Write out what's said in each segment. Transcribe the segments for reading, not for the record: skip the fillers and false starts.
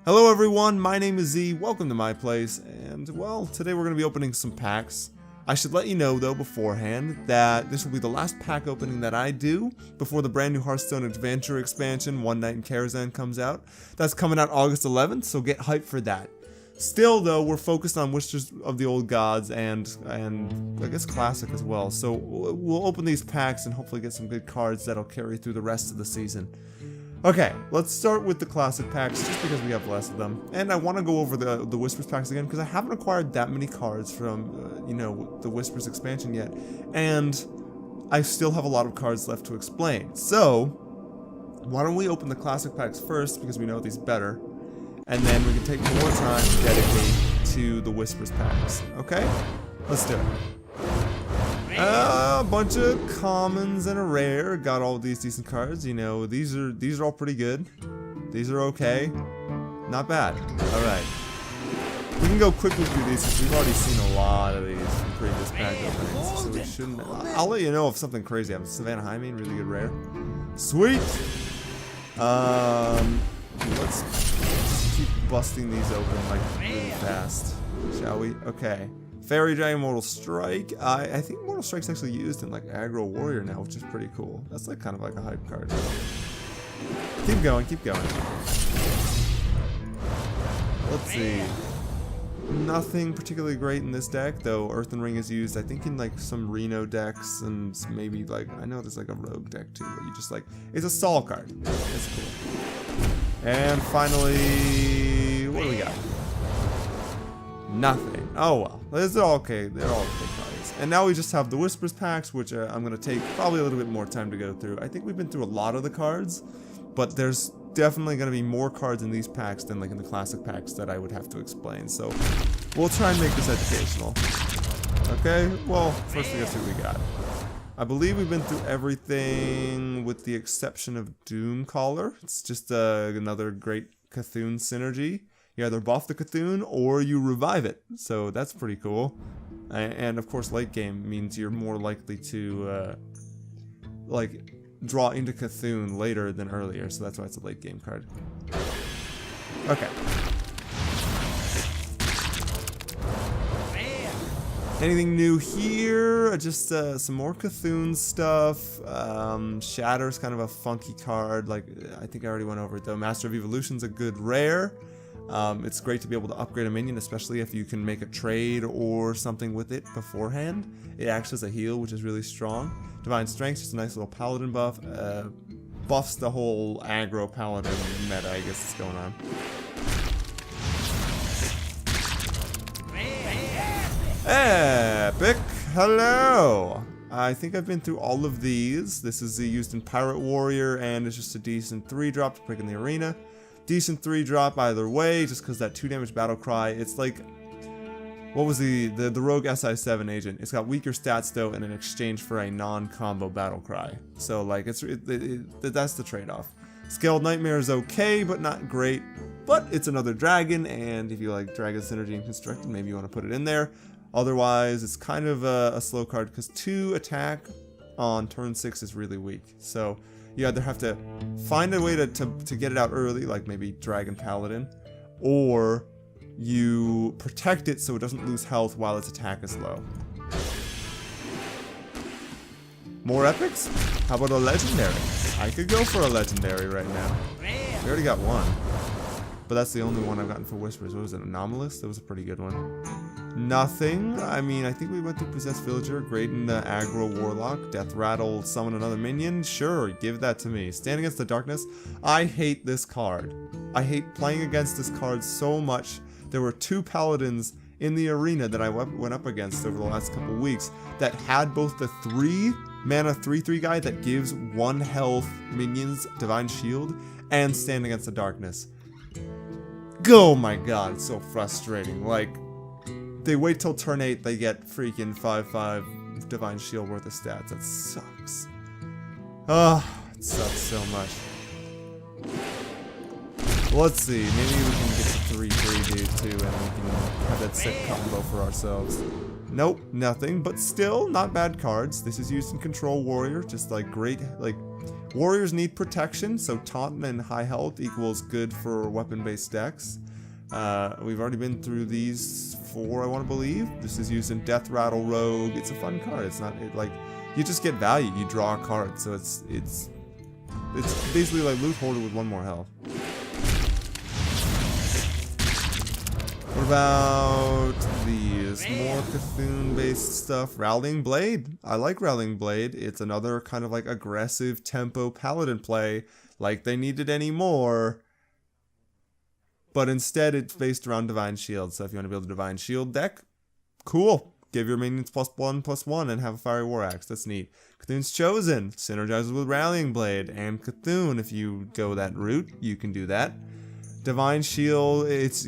Hello everyone, my name is Z, welcome to my place, and well, today we're going to be opening some packs. I should let you know though beforehand that this will be the last pack opening that I do before the brand new Hearthstone Adventure expansion, One Night in Karazhan, comes out. That's coming out August 11th, so get hyped for that. Still though, we're focused on Wizards of the Old Gods and I guess Classic as well, so we'll open these packs and hopefully get some good cards that'll carry through the rest of the season. Okay, let's start with the classic packs just because we have less of them. And I want to go over the Whispers packs again because I haven't acquired that many cards from, the Whispers expansion yet. And I still have a lot of cards left to explain. So, why don't we open the classic packs first because we know these better. And then we can take more time to dedicate to the Whispers packs. Okay? Let's do it. A bunch of commons and a rare. Got all these decent cards. You know, these are all pretty good. These are okay. Not bad. Alright. We can go quickly through these because we've already seen a lot of these from previous pack openings. So we shouldn't. I'll let you know if something crazy happens. Savannah Hymean, really good rare. Sweet! Let's keep busting these open like really fast. Shall we? Okay. Fairy Giant Mortal Strike. I think Mortal Strike's actually used in like Aggro Warrior now, which is pretty cool. That's like kind of like a hype card. Keep going, keep going. Let's see. Nothing particularly great in this deck, though Earthen Ring is used, I think, in like some Reno decks and maybe like, I know there's like a Rogue deck too, where you just like, it's a stall card. It's cool. And finally, what do we got? Nothing. Oh well. They're all okay. They're all okay cards. And now we just have the Whispers packs, which I'm going to take probably a little bit more time to go through. I think we've been through a lot of the cards, but there's definitely going to be more cards in these packs than like in the classic packs that I would have to explain. So we'll try and make this educational. Okay, well, first we gotta see what we got. I believe we've been through everything with the exception of Doomcaller. It's just another great Cthulhu synergy. You either buff the Cthulhu or you revive it, so that's pretty cool. And of course, late game means you're more likely to like draw into Cthulhu later than earlier, so that's why it's a late game card. Okay. Anything new here? Just some more Cthulhu stuff. Shatter's kind of a funky card. Like I think I already went over it though. Master of Evolution's a good rare. It's great to be able to upgrade a minion, especially if you can make a trade or something with it beforehand. It acts as a heal, which is really strong. Divine Strength, just a nice little Paladin buff. Buffs the whole aggro Paladin meta, I guess, that's going on. Epic! Hello! I think I've been through all of these. This is used in Pirate Warrior, and it's just a decent 3-drop to pick in the arena. Decent 3-drop either way, just because that 2 damage battle cry. It's like, what was the rogue SI7 agent? It's got weaker stats though, and in exchange for a non-combo battle cry. So like, that's the trade-off. Scaled Nightmare is okay, but not great. But it's another dragon, and if you like Dragon Synergy and Constructed, maybe you want to put it in there. Otherwise, it's kind of a slow card because 2 attack on turn 6 is really weak. So you either have to find a way to get it out early, like maybe Dragon Paladin, or you protect it so it doesn't lose health while its attack is low. More epics? How about a legendary? I could go for a legendary right now. We already got one. But that's the only one I've gotten for Whispers. What was it? Anomalous? That was a pretty good one. Nothing. I mean, I think we went through Possessed Villager, Great in the Aggro Warlock, Death Rattle, Summon another minion. Sure, give that to me. Stand Against the Darkness. I hate this card. I hate playing against this card so much. There were 2 Paladins in the arena that I went up against over the last couple weeks that had both the 3-mana 3/3 guy that gives 1 health minions Divine Shield and Stand Against the Darkness. Oh my god, it's so frustrating. Like, they wait till turn 8, they get freaking 5/5 Divine Shield worth of stats. That sucks. It sucks so much. Let's see, maybe we can get the 3/3 dude too, and we can have that sick combo for ourselves. Nope, nothing, but still not bad cards. This is used in Control Warrior, just like great, like Warriors need protection, so taunt and high health equals good for weapon-based decks. We've already been through these 4, I want to believe. This is used in Death Rattle Rogue. It's a fun card. It's not like you just get value. You draw a card, so it's basically like Loot Hoarder with 1 more health. What about these more Cthulhu-based stuff? Rallying Blade. I like Rallying Blade. It's another kind of like aggressive tempo Paladin play, like they needed any more. But instead, it's based around Divine Shield. So if you want to build a Divine Shield deck, cool. Give your minions +1/+1 and have a Fiery War Axe. That's neat. Cthulhu's Chosen synergizes with Rallying Blade and Cthulhu. If you go that route, you can do that. Divine Shield, it's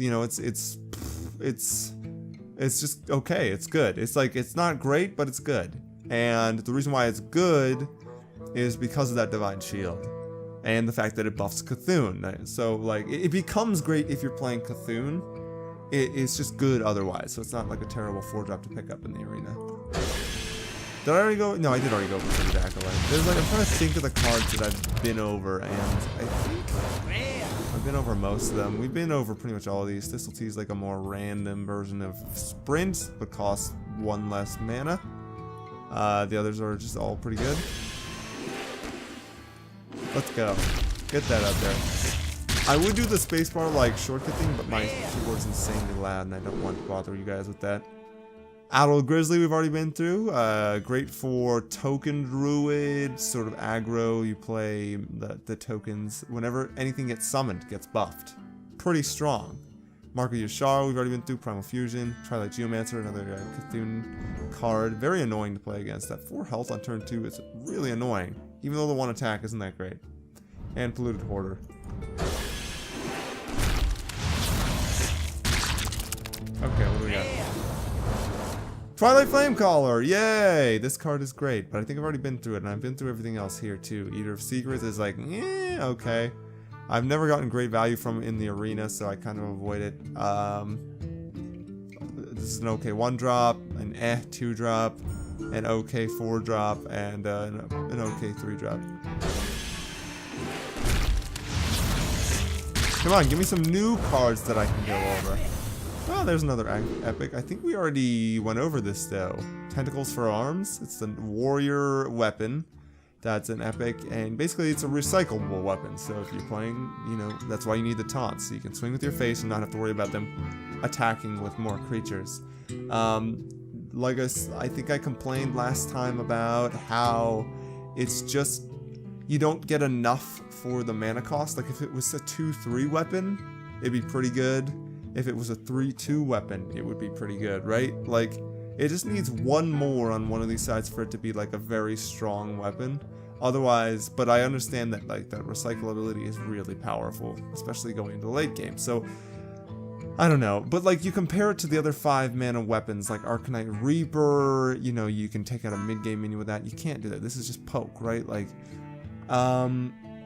just okay. It's good. It's like, it's not great, but it's good. And the reason why it's good is because of that Divine Shield. And the fact that it buffs Cthulhu. So, like, it becomes great if you're playing Cthulhu. It's just good otherwise. So it's not like a terrible 4-drop to pick up in the arena. Did I already go? No, I did already go over the Acolyte. There's like, I'm trying to think of the cards that I've been over, and I think I've been over most of them. We've been over pretty much all of these. This'll tease like a more random version of Sprint, but costs 1 less mana. The others are just all pretty good. Let's go. Get that out there. I would do the spacebar like shortcut thing, but my keyboard's insanely loud and I don't want to bother you guys with that. Adult Grizzly we've already been through. Great for token druid, sort of aggro. You play the tokens. Whenever anything gets summoned, gets buffed. Pretty strong. Mark of Yashar we've already been through. Primal Fusion. Twilight Geomancer, another Cthulhu card. Very annoying to play against. That 4 health on turn 2 is really annoying. Even though the 1 attack isn't that great. And Polluted Hoarder. Okay, what do we got? Twilight Flamecaller! Yay! This card is great, but I think I've already been through it, and I've been through everything else here too. Eater of Secrets is like, okay. I've never gotten great value from it in the arena, so I kind of avoid it. This is an okay 1-drop, an 2-drop, an okay 4-drop, and an okay 3-drop. Come on, give me some new cards that I can go over. Oh, there's another epic. I think we already went over this though. Tentacles for Arms. It's the warrior weapon. That's an epic, and basically it's a recyclable weapon. So if you're playing, you know, that's why you need the taunts. So you can swing with your face and not have to worry about them attacking with more creatures. Like I think I complained last time about how it's just, you don't get enough for the mana cost. Like if it was a 2/3 weapon, it'd be pretty good. If it was a 3/2 weapon, it would be pretty good, right? Like, it just needs 1 more on one of these sides for it to be like a very strong weapon. Otherwise, but I understand that like that recyclability is really powerful, especially going into the late game. So, I don't know. But like, you compare it to the other 5 mana weapons like Arcanite Reaper, you know, you can take out a mid-game minion with that. You can't do that. This is just poke, right? Like,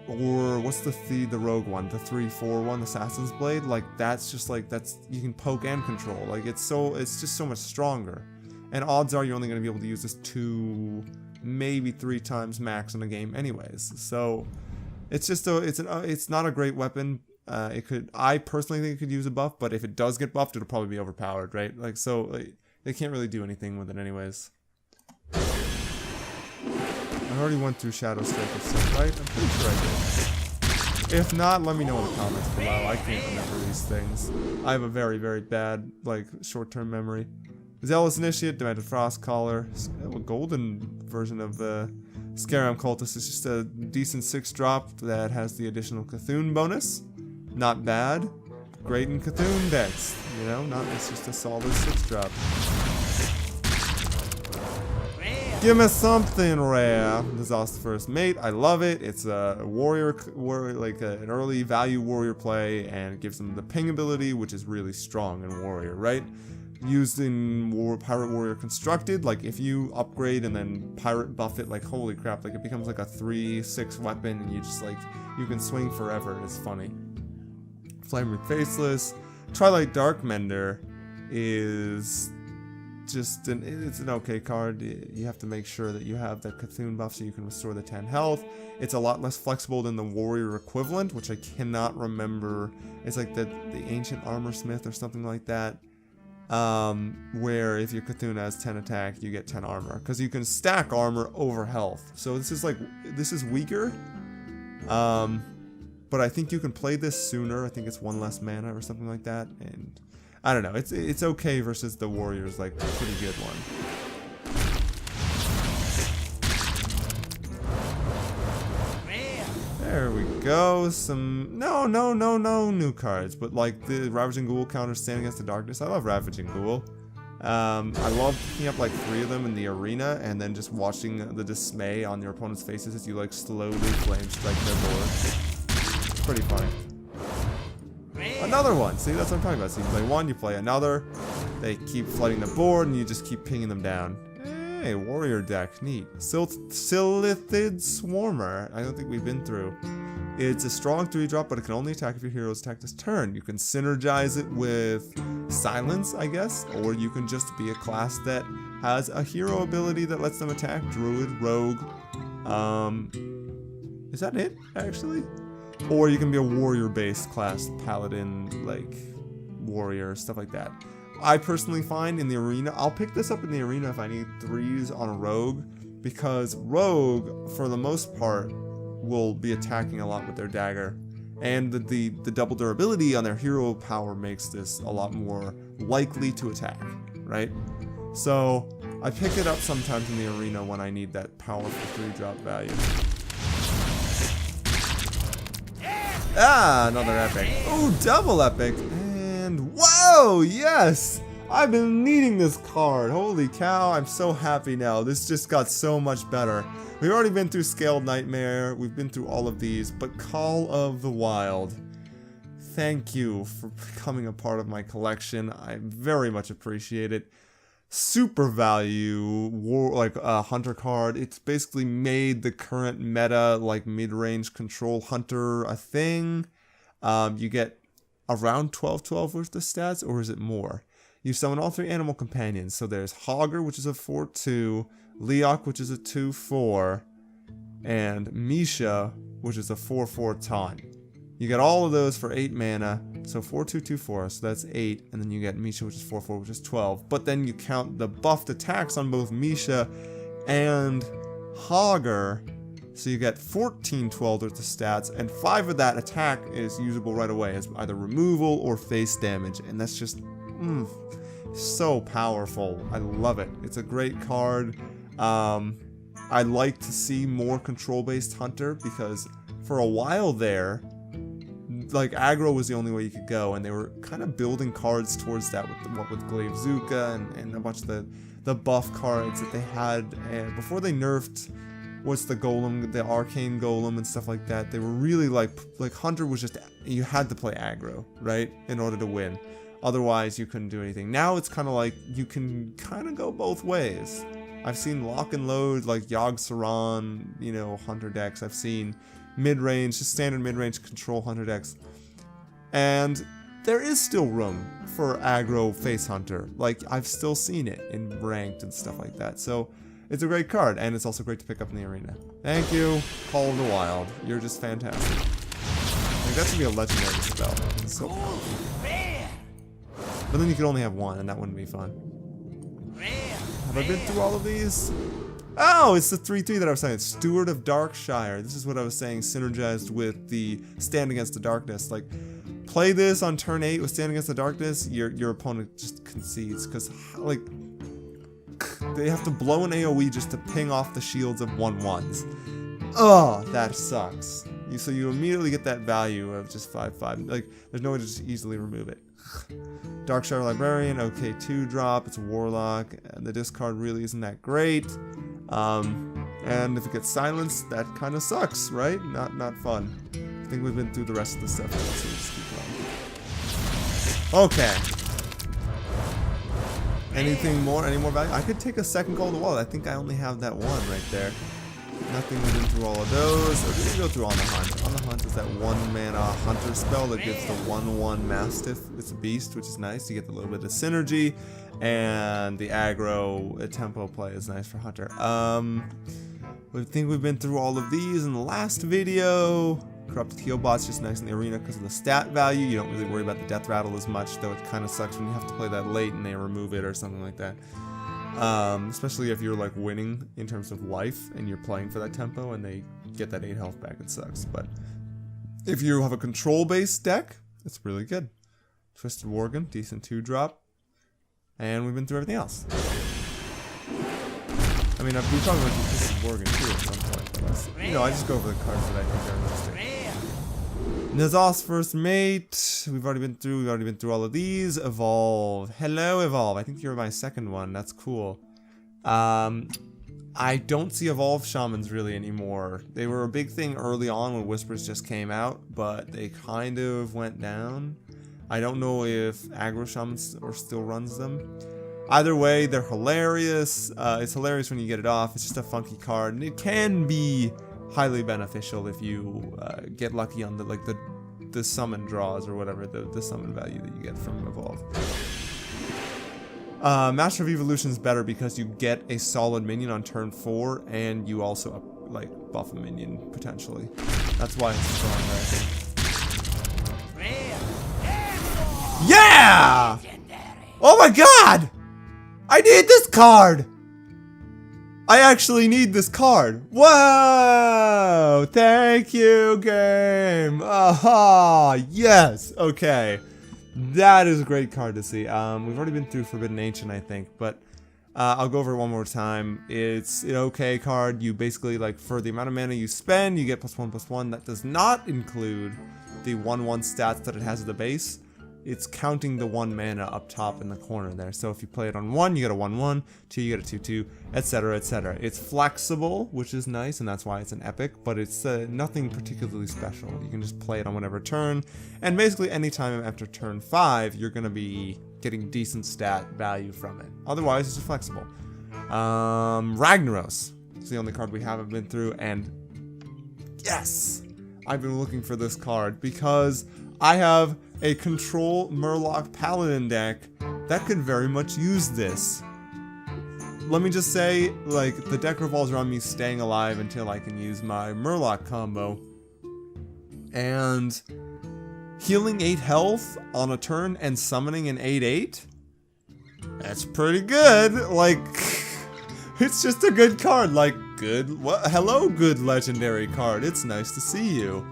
or what's the rogue one, the 3/4 one, Assassin's Blade? Like that's just like, that's, you can poke and control. Like it's just so much stronger. And odds are you're only going to be able to use this 2, maybe 3 times max in a game anyways. So it's just it's not a great weapon. I personally think it could use a buff, but if it does get buffed, it'll probably be overpowered, right? Like, so like, they can't really do anything with it anyways. I already went through Shadow Striker stuff, right? I'm pretty sure I did. If not, let me know in the comments below. I can't remember these things. I have a very, very bad, like, short-term memory. Zealous Initiate, Demented Frostcaller, a golden version of the Scaram Cultist is just a decent 6-drop that has the additional Cthulhu bonus. Not bad. Great in Cthulhu decks, you know? It's just a solid 6-drop. Give me something rare. Disaster First Mate. I love it. It's a warrior like an early value warrior play, and it gives them the ping ability, which is really strong in warrior, right? Used in Pirate Warrior Constructed, like if you upgrade and then Pirate buff it, like holy crap, like it becomes like a 3/6 weapon, and you just like, you can swing forever. It's funny. Flaming Faceless. Twilight Darkmender is just it's an okay card. You have to make sure that you have the Cthulhu buff so you can restore the 10 health. It's a lot less flexible than the warrior equivalent, which I cannot remember. It's like the ancient armor smith or something like that. Where if your Cthulhu has 10 attack, you get 10 armor, because you can stack armor over health. So this is weaker. But I think you can play this sooner. I think it's 1 less mana or something like that, and I don't know. It's okay versus the warrior's like a pretty good one. There we go. Some no new cards, but like the Ravaging Ghoul counter Standing Against the Darkness. I love Ravaging Ghoul. I love picking up like 3 of them in the arena and then just watching the dismay on your opponent's faces as you like slowly flame strike their board. It's pretty funny. Another one. See, that's what I'm talking about. So you play one, you play another. They keep flooding the board, and you just keep pinging them down. Hey, warrior deck, neat. Silithid Swarmer. I don't think we've been through. It's a strong 3-drop, but it can only attack if your heroes attack this turn. You can synergize it with Silence, I guess, or you can just be a class that has a hero ability that lets them attack. Druid, Rogue. Is that it, actually? Or you can be a warrior-based class, Paladin, like warrior, stuff like that. I personally find in the arena, I'll pick this up in the arena if I need 3s on a Rogue, because Rogue, for the most part, will be attacking a lot with their dagger. And the double durability on their hero power makes this a lot more likely to attack, right? So I pick it up sometimes in the arena when I need that powerful 3-drop value. Ah, another epic. Oh, double epic. And whoa, yes! I've been needing this card. Holy cow, I'm so happy now. This just got so much better. We've already been through Scaled Nightmare. We've been through all of these, but Call of the Wild. Thank you for becoming a part of my collection. I very much appreciate it. Super value, hunter card. It's basically made the current meta, like mid-range control hunter, a thing. You get around 12 worth of stats, or is it more? You summon all 3 animal companions. So there's Hogger, which is a 4/2, Leok, which is a 2/4, and Misha, which is a 4/4 taunt. You get all of those for 8 mana, so 4/2/2/4, so that's 8, and then you get Misha, which is 4/4, which is 12. But then you count the buffed attacks on both Misha and Hogger, so you get 12 worth of stats, and 5 of that attack is usable right away as either removal or face damage, and that's just so powerful. I love it. It's a great card. I'd like to see more control-based hunter, because for a while there, like aggro was the only way you could go, and they were kind of building cards towards that with Glaive Zuka and a bunch of the buff cards that they had before they nerfed what's the golem, the arcane golem and stuff like that. They were really like hunter was just, you had to play aggro, right, in order to win. Otherwise you couldn't do anything. Now it's kind of like you can kind of go both ways. I've seen lock and load like Yogg Saron, you know, hunter decks. I've seen mid-range, just standard mid-range control hunter decks. And there is still room for aggro face hunter. Like, I've still seen it in ranked and stuff like that. So it's a great card, and it's also great to pick up in the arena. Thank you, Call of the Wild. You're just fantastic. Like, that should be a legendary spell. It's so powerful. But then you could only have one, and that wouldn't be fun. Have I been through all of these? Oh, it's the 3/3 that I was saying. It's Steward of Darkshire. This is what I was saying, synergized with the Stand Against the Darkness. Like, play this on turn 8 with Stand Against the Darkness, your opponent just concedes, because, like, they have to blow an AoE just to ping off the shields of 1/1s. Oh, that sucks. So you immediately get that value of just 5/5. Like, there's no way to just easily remove it. Darkshire Librarian, okay, 2-drop, it's a Warlock, and the discard really isn't that great. And if it gets silenced, that kind of sucks, right? Not fun. I think we've been through the rest of the stuff now, so we just keep going. Okay. Anything more? Any more value? I could take a second Call of the Wild. I think I only have that one right there. Nothing, we've been through all of those. Or did we go through On the Hunt? On the Hunt is that 1 mana hunter spell that gives the 1/1 Mastiff. It's a beast, which is nice. You get a little bit of synergy. And the aggro tempo play is nice for hunter. I think we've been through all of these in the last video. Corrupted Heal Bot's just nice in the arena because of the stat value. You don't really worry about the death rattle as much, though it kind of sucks when you have to play that late and they remove it or something like that. Especially if you're like winning in terms of life and you're playing for that tempo and they get that 8 health back, it sucks. But if you have a control-based deck, it's really good. Twisted Worgen, decent 2-drop. And we've been through everything else. I mean, we probably went through Twisted Worgen too at some point, but you know, I just go over the cards that I think are interesting. Nazos First Mate, we've already been through all of these. Evolve. Hello, Evolve. I think you're my second one. That's cool. I don't see Evolve Shamans really anymore. They were a big thing early on when Whispers just came out, but they kind of went down. I don't know if Aggro Shamans still runs them. Either way, they're hilarious. It's hilarious when you get it off. It's just a funky card, and it can be highly beneficial if you get lucky on the summon draws or whatever, the summon value that you get from Evolve. Master of Evolution is better because you get a solid minion on turn 4, and you also like buff a minion potentially. That's why it's strong, I think. Yeah! Oh my god! I need this card! I actually need this card. Whoa! Thank you, game. Aha! Yes. Okay. That is a great card to see. We've already been through Forbidden Ancient, I think, but I'll go over it one more time. It's an okay card. You basically, like, for the amount of mana you spend, you get +1/+1. That does not include the 1/1 stats that it has at the base. It's counting the 1 mana up top in the corner there. So if you play it on 1, you get a 1/1, 2, you get a 2/2, etc., etc. It's flexible, which is nice, and that's why it's an epic, but it's nothing particularly special. You can just play it on whatever turn, and basically anytime after turn 5, you're going to be getting decent stat value from it. Otherwise, it's just flexible. Ragnaros is the only card we haven't been through, and yes! I've been looking for this card because I have a control Murloc Paladin deck that could very much use this. Let me just say, like, the deck revolves around me staying alive until I can use my Murloc combo. And healing 8 health on a turn and summoning an 8/8? That's pretty good. Like, it's just a good card. Like, hello, good legendary card. It's nice to see you.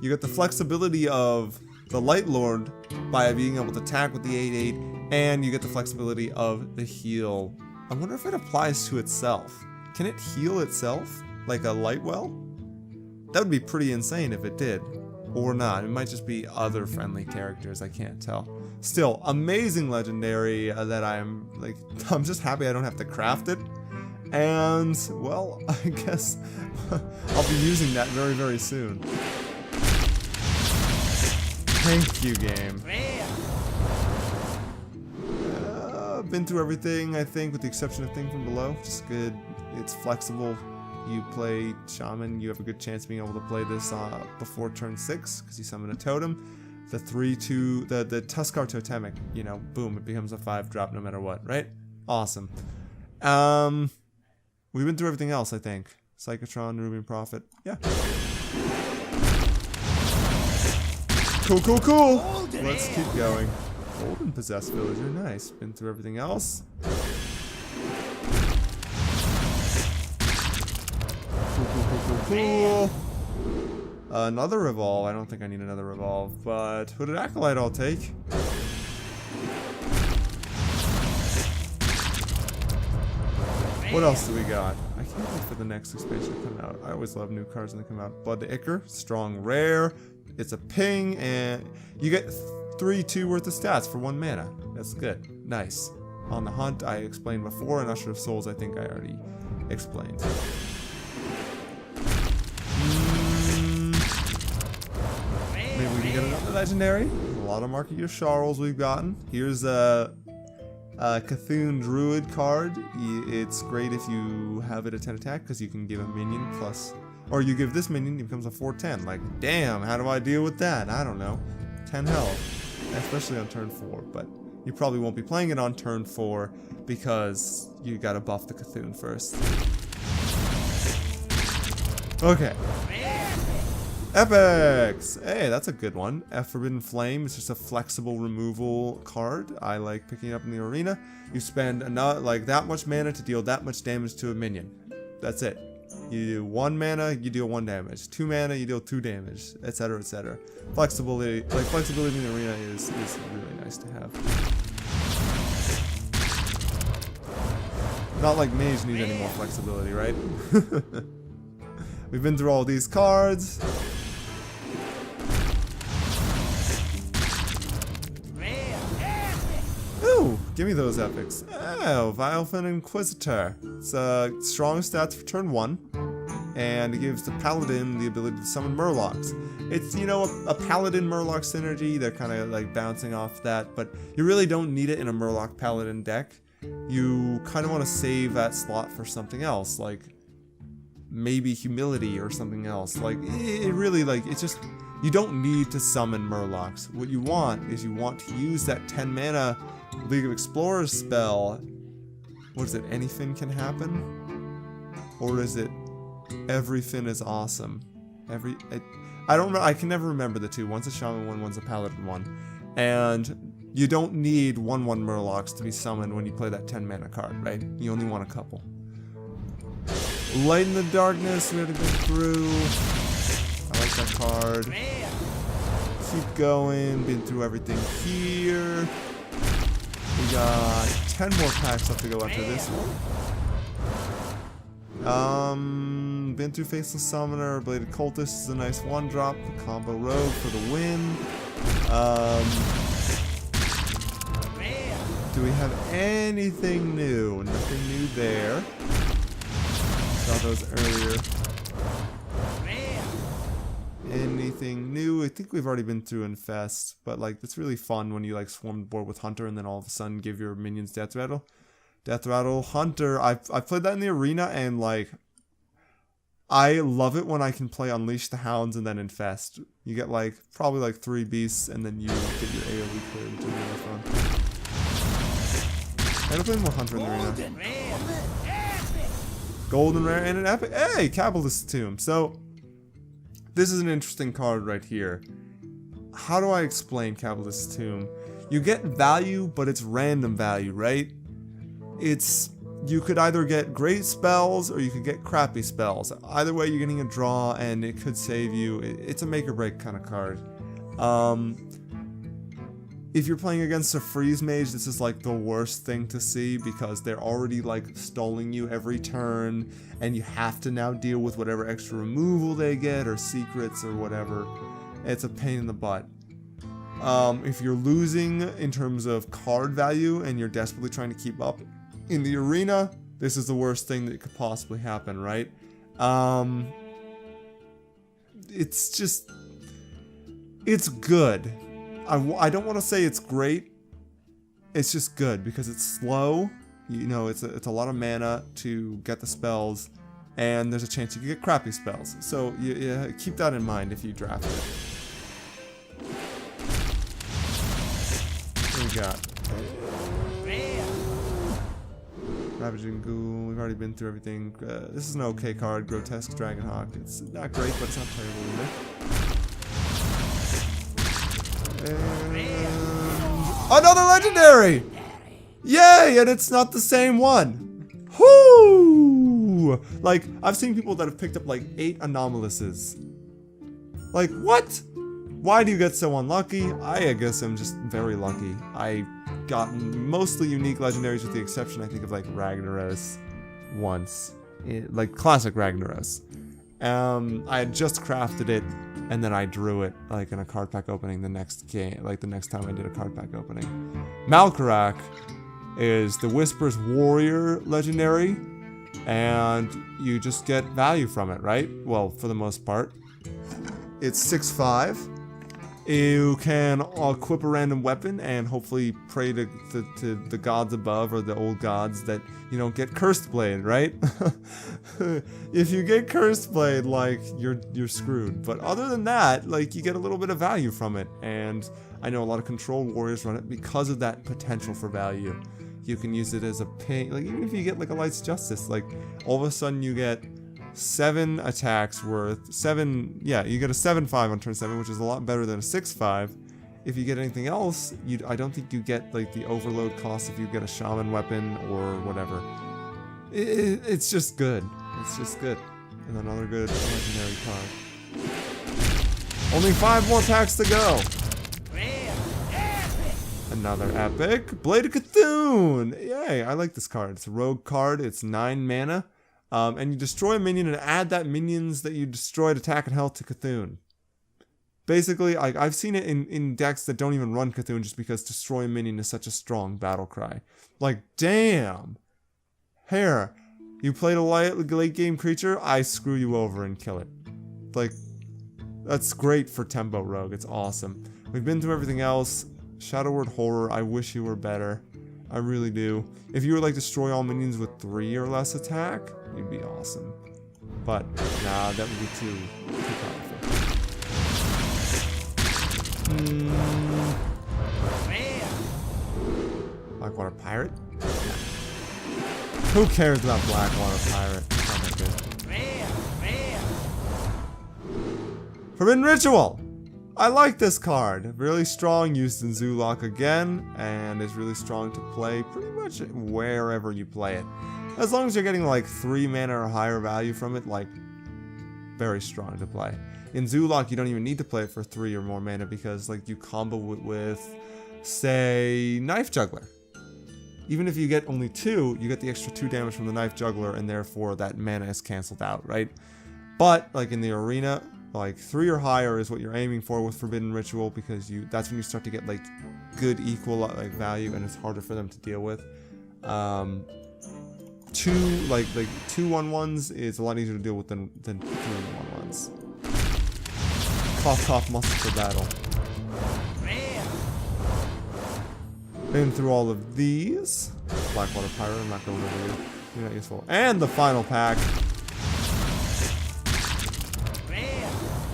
You get the flexibility of the Light Lord by being able to attack with the 8/8, and you get the flexibility of the heal. I wonder if it applies to itself. Can it heal itself like a Light Well? That would be pretty insane if it did. Or not. It might just be other friendly characters. I can't tell. Still, amazing legendary that I'm just happy I don't have to craft it. And, well, I guess I'll be using that very, very soon. Thank you, game. Been through everything, I think, with the exception of Thing from Below. Just good. It's flexible. You play Shaman, you have a good chance of being able to play this before turn 6, because you summon a totem. The 3/2, the Tuskar Totemic, you know, boom, it becomes a 5-drop no matter what, right? Awesome. We've been through everything else, I think. Psychotron, Ruby Prophet. Yeah. Cool, cool, cool! Let's keep going. Golden Possessed Villager, nice. Been through everything else. Cool. Another Revolve. I don't think I need another Revolve, but Hooded Acolyte I'll take. What else do we got? I can't wait for the next expansion to come out. I always love new cards when they come out. Blood to Ichor, strong rare. It's a ping, and you get 3/2 worth of stats for 1 mana. That's good. Nice. On the Hunt, I explained before, and Usher of Souls, I think I already explained. Maybe we can get another legendary. A lot of Market Your Charles we've gotten. Here's Cthulhu Druid card. It's great if you have it at 10 attack because you can give a minion plus, or you give this minion, it becomes a 4/10. Like, damn, how do I deal with that? I don't know. 10 health, especially on turn 4, but you probably won't be playing it on turn 4 because you gotta buff the Cthulhu first. Okay. Epics! Hey, that's a good one. Forbidden Flame is just a flexible removal card. I like picking it up in the arena. You spend like that much mana to deal that much damage to a minion. That's it. You do 1 mana, you deal 1 damage. 2 mana, you deal 2 damage, etc., etc. Flexibility, flexibility in the arena is really nice to have. Not like mage needs any more flexibility, right? We've been through all these cards. Ooh, give me those epics. Oh, Vilefin Inquisitor. It's strong stats for turn 1, and it gives the Paladin the ability to summon Murlocs. It's, you know, a Paladin Murloc synergy. They're kind of like bouncing off that, but you really don't need it in a Murloc Paladin deck. You kind of want to save that slot for something else, like maybe Humility or something else. Like, it really, like, it's just, you don't need to summon Murlocs. What you want is you want to use that 10 mana League of Explorers spell. What is it? Anything can happen? Or is it everything is awesome? I don't know. I can never remember the two. One's a Shaman one, one's a Paladin one. And you don't need 1/1 Murlocs to be summoned when you play that 10 mana card, right? You only want a couple. Light in the Darkness, we had to go through. I like that card. Keep going, been through everything here. We got 10 more packs left to go after this one. Been through Faceless Summoner, Bladed Cultist is a nice 1-drop. Combo Rogue for the win. Do we have anything new? Nothing new there. Saw those earlier. Anything new? I think we've already been through Infest, but like it's really fun when you like swarm the board with Hunter and then all of a sudden give your minions Death Rattle. Death Rattle, Hunter. I've played that in the arena and like I love it when I can play Unleash the Hounds and then Infest. You get like probably like 3 beasts and then you get your AoE cleared, which is really fun. I'm gonna play more Hunter in the arena. Golden Rare and an epic. Hey, Cabalist's Tomb. So this is an interesting card right here. How do I explain Cabalist's Tomb? You get value, but it's random value, right? You could either get great spells or you could get crappy spells. Either way, you're getting a draw and it could save you. It's a make or break kind of card. If you're playing against a freeze mage, this is like the worst thing to see because they're already like stalling you every turn and you have to now deal with whatever extra removal they get or secrets or whatever. It's a pain in the butt. If you're losing in terms of card value and you're desperately trying to keep up in the arena, this is the worst thing that could possibly happen, right? It's just, it's good. I don't want to say it's great. It's just good because it's slow. You know, it's a lot of mana to get the spells, and there's a chance you can get crappy spells. So you keep that in mind if you draft it. What do we got? Ravaging Ghoul. We've already been through everything. This is an okay card. Grotesque Dragonhawk. It's not great, but it's not terrible either. And another legendary! Yay! And it's not the same one. Whoo! Like, I've seen people that have picked up like 8 anomalises. Like, what? Why do you get so unlucky? I guess I'm just very lucky. I got mostly unique legendaries with the exception, I think, of like Ragnaros once. Like classic Ragnaros. I had just crafted it, and then I drew it like in a card pack opening the next game, like the next time I did a card pack opening. Malkarak is the Whisper's Warrior legendary, and you just get value from it, right? Well, for the most part. It's 6/5, You can equip a random weapon and hopefully pray to the gods above or the old gods that you don't get Cursed Blade, right? If you get Cursed Blade, like, you're screwed. But other than that, like, you get a little bit of value from it. And I know a lot of Control Warriors run it because of that potential for value. You can use it as a ping, like, even if you get like a Light's Justice, like, all of a sudden you get 7 attacks worth 7, yeah, you get a 7/5 on turn 7, which is a lot better than a 6/5. If you get anything else, I don't think you get like the overload cost if you get a shaman weapon or whatever. It's just good. It's just good. And another good legendary card. Only 5 more packs to go. Another epic. Blade of Cthulhu! Yay, I like this card. It's a rogue card. It's 9 mana. And you destroy a minion and add that minions that you destroyed attack and health to Cthulhu. Basically, I've seen it in decks that don't even run Cthulhu just because destroy a minion is such a strong battle cry. Like, damn! Here, you played a late game creature, I screw you over and kill it. Like, that's great for Tempo Rogue, it's awesome. We've been through everything else. Shadow Word Horror, I wish you were better. I really do. If you would like destroy all minions with 3 or less attack, you'd be awesome. But, nah, that would be too powerful. Blackwater Pirate? Who cares about Blackwater Pirate? Not that good. Forbidden Ritual! I like this card. Really strong, used in Zoolock again, and is really strong to play pretty much wherever you play it. As long as you're getting like 3 mana or higher value from it, like, very strong to play. In Zoolock, you don't even need to play it for 3 or more mana because, like, you combo it with, say, Knife Juggler. Even if you get only 2, you get the extra 2 damage from the Knife Juggler, and therefore that mana is cancelled out, right? But, like, in the arena, like 3 or higher is what you're aiming for with Forbidden Ritual because that's when you start to get like good equal like value and it's harder for them to deal with. 2 1/1s is a lot easier to deal with than 3 1/1s. Cough muscle for battle. Been through all of these. Blackwater Pirate, I'm not going over you. You're not useful. And the final pack.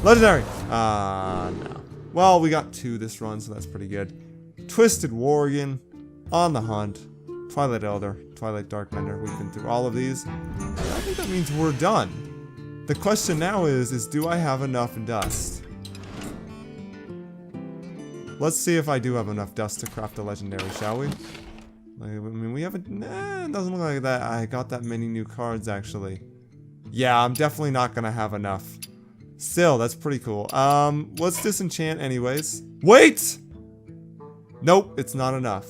Legendary! No. Well, we got 2 this run, so that's pretty good. Twisted Worgen, On the Hunt, Twilight Elder, Twilight Darkmender. We've been through all of these. I think that means we're done. The question now is do I have enough dust? Let's see if I do have enough dust to craft a legendary, shall we? I mean, we haven't... Nah, it doesn't look like that. I got that many new cards, actually. Yeah, I'm definitely not gonna have enough. Still, that's pretty cool. Let's disenchant anyways. Wait! Nope, it's not enough.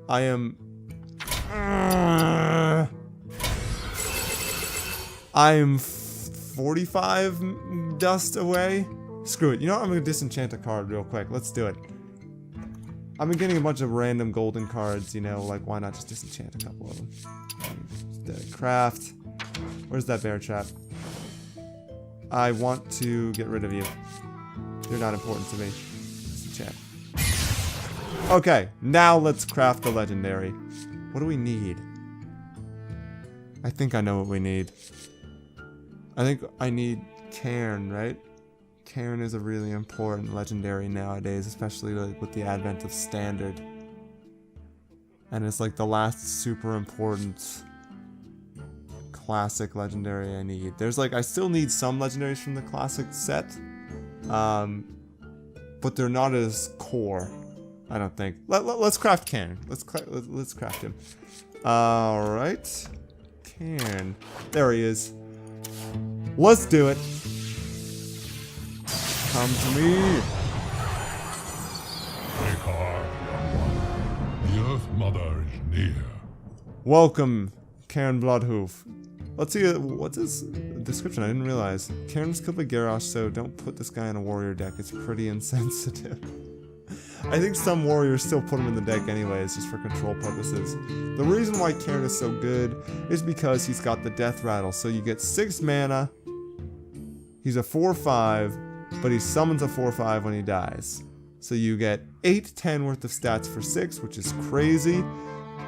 I am... I am 45 dust away. Screw it. You know what? I'm gonna disenchant a card real quick. Let's do it. I've been getting a bunch of random golden cards, you know, like why not just disenchant a couple of them? Craft. Where's that bear trap? I want to get rid of you. You're not important to me. Disenchant. Okay, now let's craft the legendary. What do we need? I think I know what we need. I think I need Cairn, right? Cairn is a really important legendary nowadays, especially like with the advent of Standard. And it's like the last super important classic legendary I need. There's like, I still need some legendaries from the classic set. But they're not as core, I don't think. Let's craft Cairn. Let's craft him. Alright. Cairn. There he is. Let's do it. Come to me. Take heart, young one. The Earth Mother is near. Welcome, Cairn Bloodhoof. Let's see, what's his description? I didn't realize. Cairn's killed by Garrosh, so don't put this guy in a warrior deck. It's pretty insensitive. I think some warriors still put him in the deck anyways, just for control purposes. The reason why Cairn is so good is because he's got the death rattle. So you get 6 mana. He's a 4/5. but he summons a 4/5 when he dies. So you get 8/10 worth of stats for 6, which is crazy.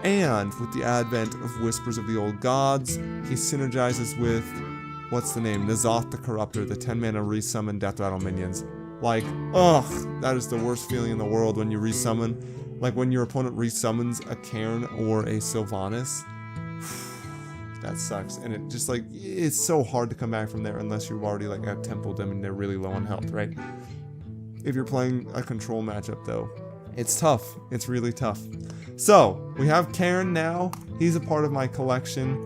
And with the advent of Whispers of the Old Gods, he synergizes with, what's the name? N'Zoth the Corruptor, the 10 mana resummon Death Rattle minions. Like, ugh, that is the worst feeling in the world when you resummon. Like when your opponent resummons a Cairn or a Sylvanas. That sucks. And it just like, it's so hard to come back from there unless you've already like templed them and they're really low on health, right? If you're playing a control matchup though, it's tough. It's really tough. So, we have Cairn now. He's a part of my collection.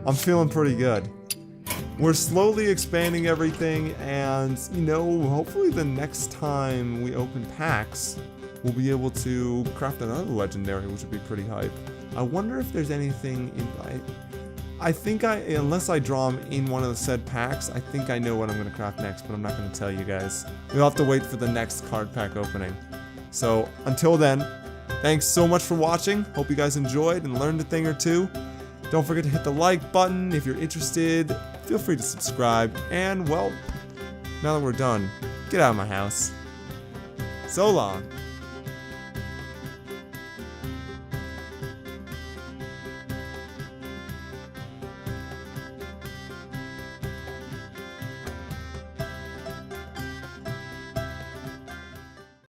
I'm feeling pretty good. We're slowly expanding everything, and, you know, hopefully the next time we open packs, we'll be able to craft another legendary, which would be pretty hype. I wonder if there's anything in... I think unless I draw them in one of the said packs, I think I know what I'm going to craft next, but I'm not going to tell you guys. We'll have to wait for the next card pack opening. So, until then, thanks so much for watching. Hope you guys enjoyed and learned a thing or two. Don't forget to hit the like button. If you're interested, feel free to subscribe. And, well, now that we're done, get out of my house. So long.